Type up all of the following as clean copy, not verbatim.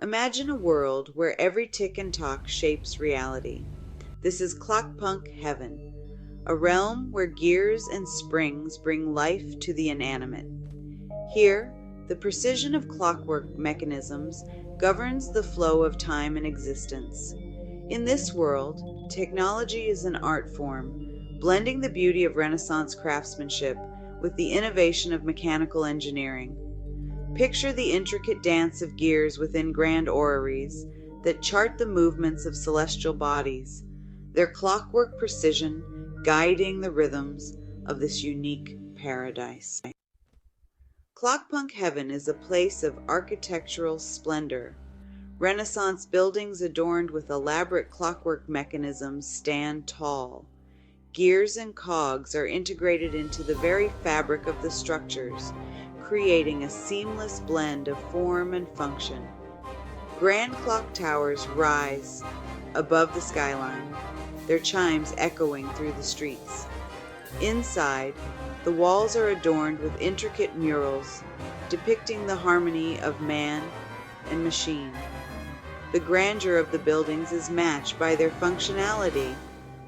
Imagine a world where every tick and tock shapes reality. This is Clockpunk heaven, a realm where gears and springs bring life to the inanimate. Here, the precision of clockwork mechanisms governs the flow of time and existence. In this world, technology is an art form, blending the beauty of Renaissance craftsmanship with the innovation of mechanical engineering. Picture the intricate dance of gears within grand orreries that chart the movements of celestial bodies, their clockwork precision guiding the rhythms of this unique paradise. Clockpunk heaven is a place of architectural splendor. Renaissance buildings adorned with elaborate clockwork mechanisms stand tall. Gears and cogs are integrated into the very fabric of the structures, creating a seamless blend of form and function. Grand clock towers rise above the skyline, their chimes echoing through the streets. Inside, the walls are adorned with intricate murals depicting the harmony of man and machine. The grandeur of the buildings is matched by their functionality,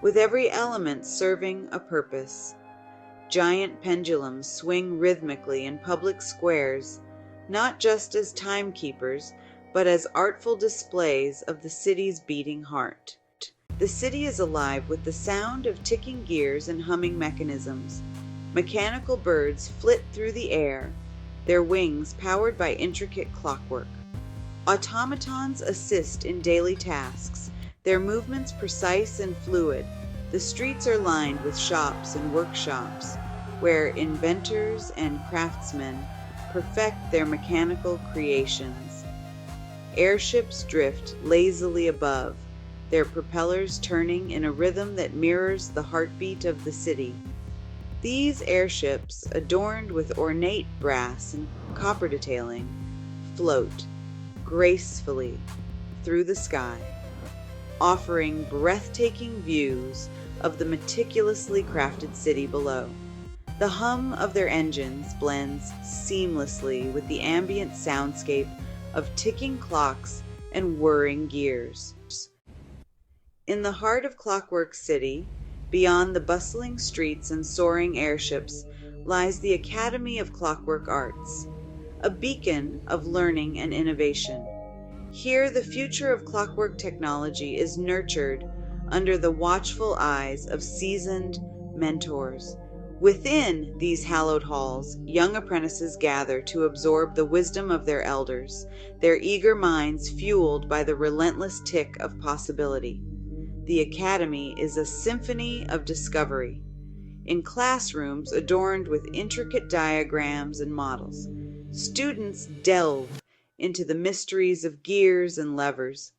with every element serving a purpose. Giant pendulums swing rhythmically in public squares, not just as timekeepers, but as artful displays of the city's beating heart. The city is alive with the sound of ticking gears and humming mechanisms. Mechanical birds flit through the air, their wings powered by intricate clockwork. Automatons assist in daily tasks, their movements precise and fluid. The streets are lined with shops and workshops, where inventors and craftsmen perfect their mechanical creations. Airships drift lazily above, their propellers turning in a rhythm that mirrors the heartbeat of the city. These airships, adorned with ornate brass and copper detailing, float gracefully through the sky, offering breathtaking views of the meticulously crafted city below. The hum of their engines blends seamlessly with the ambient soundscape of ticking clocks and whirring gears. In the heart of Clockwork City, beyond the bustling streets and soaring airships, lies the Academy of Clockwork Arts, a beacon of learning and innovation. Here, the future of clockwork technology is nurtured under the watchful eyes of seasoned mentors. Within these hallowed halls, young apprentices gather to absorb the wisdom of their elders, their eager minds fueled by the relentless tick of possibility. The Academy is a symphony of discovery. In classrooms adorned with intricate diagrams and models, students delve into the mysteries of gears and levers.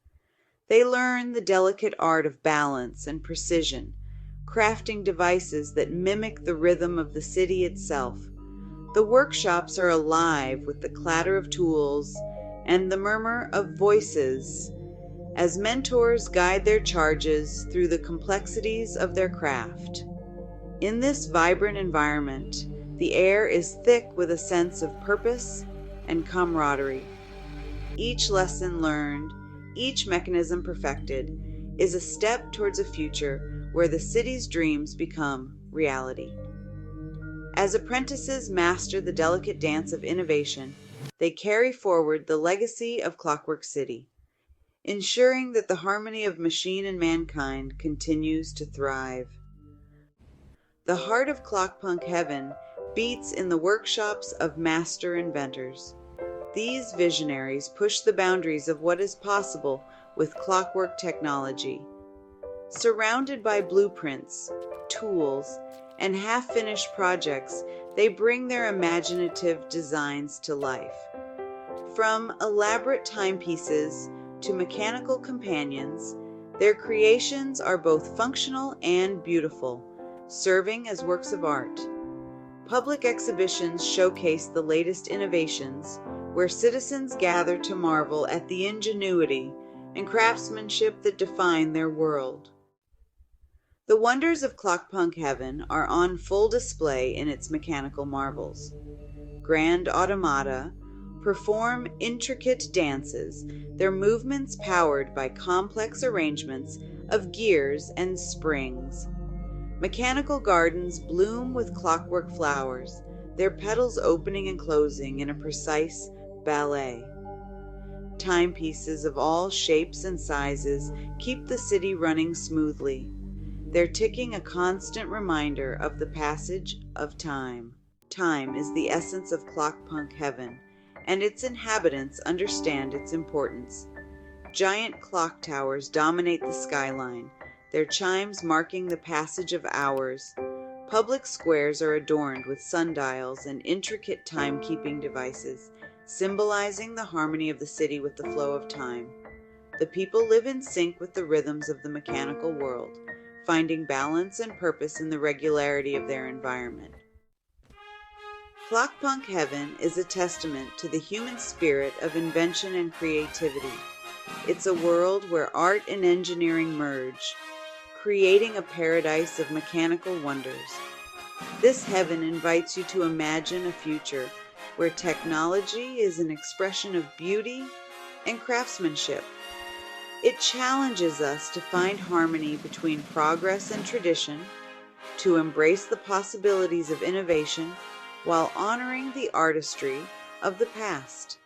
They learn the delicate art of balance and precision, crafting devices that mimic the rhythm of the city itself. The workshops are alive with the clatter of tools and the murmur of voices as mentors guide their charges through the complexities of their craft. In this vibrant environment, the air is thick with a sense of purpose and camaraderie. Each lesson learned, each mechanism perfected, is a step towards a future where the city's dreams become reality. As apprentices master the delicate dance of innovation, they carry forward the legacy of Clockwork City, ensuring that the harmony of machine and mankind continues to thrive. The heart of Clockpunk heaven beats in the workshops of master inventors. These visionaries push the boundaries of what is possible with clockwork technology. Surrounded by blueprints, tools, and half-finished projects, they bring their imaginative designs to life. From elaborate timepieces to mechanical companions, their creations are both functional and beautiful, serving as works of art. Public exhibitions showcase the latest innovations, where citizens gather to marvel at the ingenuity and craftsmanship that define their world. The wonders of Clockpunk heaven are on full display in its mechanical marvels. Grand automata, perform intricate dances, their movements powered by complex arrangements of gears and springs. Mechanical gardens bloom with clockwork flowers, their petals opening and closing in a precise ballet. Timepieces of all shapes and sizes keep the city running smoothly, their ticking a constant reminder of the passage of time. Time is the essence of Clockpunk heaven, and its inhabitants understand its importance. Giant clock towers dominate the skyline, their chimes marking the passage of hours. Public squares are adorned with sundials and intricate timekeeping devices, symbolizing the harmony of the city with the flow of time. The people live in sync with the rhythms of the mechanical world, finding balance and purpose in the regularity of their environment. Clockpunk Heaven is a testament to the human spirit of invention and creativity. It's a world where art and engineering merge, creating a paradise of mechanical wonders. This heaven invites you to imagine a future where technology is an expression of beauty and craftsmanship. It challenges us to find harmony between progress and tradition, to embrace the possibilities of innovation while honoring the artistry of the past.